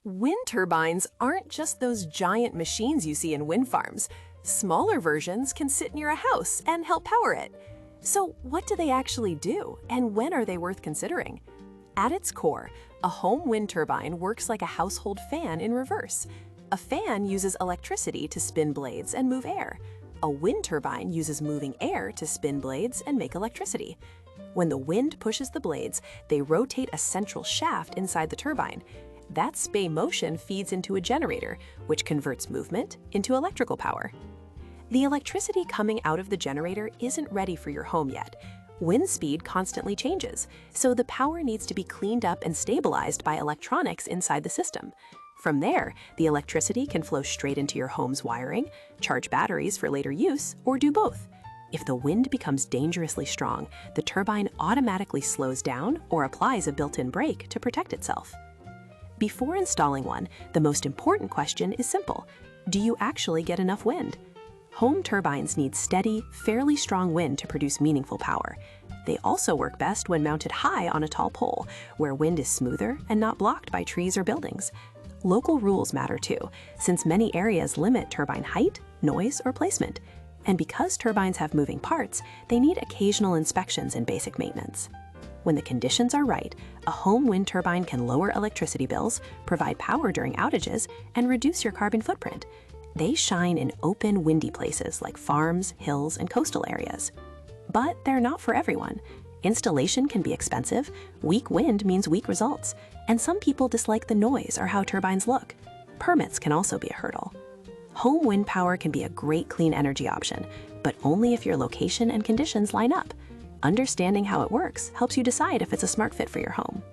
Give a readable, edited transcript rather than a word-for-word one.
Wind turbines aren't just those giant machines you see in wind farms. Smaller versions can sit near a house and help power it. So what do they actually do, and when are they worth considering? At its core, a home wind turbine works like a household fan in reverse. A fan uses electricity to spin blades and move air. A wind turbine uses moving air to spin blades and make electricity. When the wind pushes the blades, they rotate a central shaft inside the turbine. That spay motion feeds into a generator, which converts movement into electrical power. The electricity coming out of the generator isn't ready for your home yet. Wind speed constantly changes, so the power needs to be cleaned up and stabilized by electronics inside the system. From there, the electricity can flow straight into your home's wiring, charge batteries for later use, or do both. If the wind becomes dangerously strong, the turbine automatically slows down or applies a built-in brake to protect itself. Before installing one, the most important question is simple: do you actually get enough wind? Home turbines need steady, fairly strong wind to produce meaningful power. They also work best when mounted high on a tall pole, where wind is smoother and not blocked by trees or buildings. Local rules matter too, since many areas limit turbine height, noise, or placement. And because turbines have moving parts, they need occasional inspections and basic maintenance. When the conditions are right, a home wind turbine can lower electricity bills, provide power during outages, and reduce your carbon footprint. They shine in open, windy places like farms, hills, and coastal areas. But they're not for everyone. Installation can be expensive, weak wind means weak results, and some people dislike the noise or how turbines look. Permits can also be a hurdle. Home wind power can be a great clean energy option, but only if your location and conditions line up. Understanding how it works helps you decide if it's a smart fit for your home.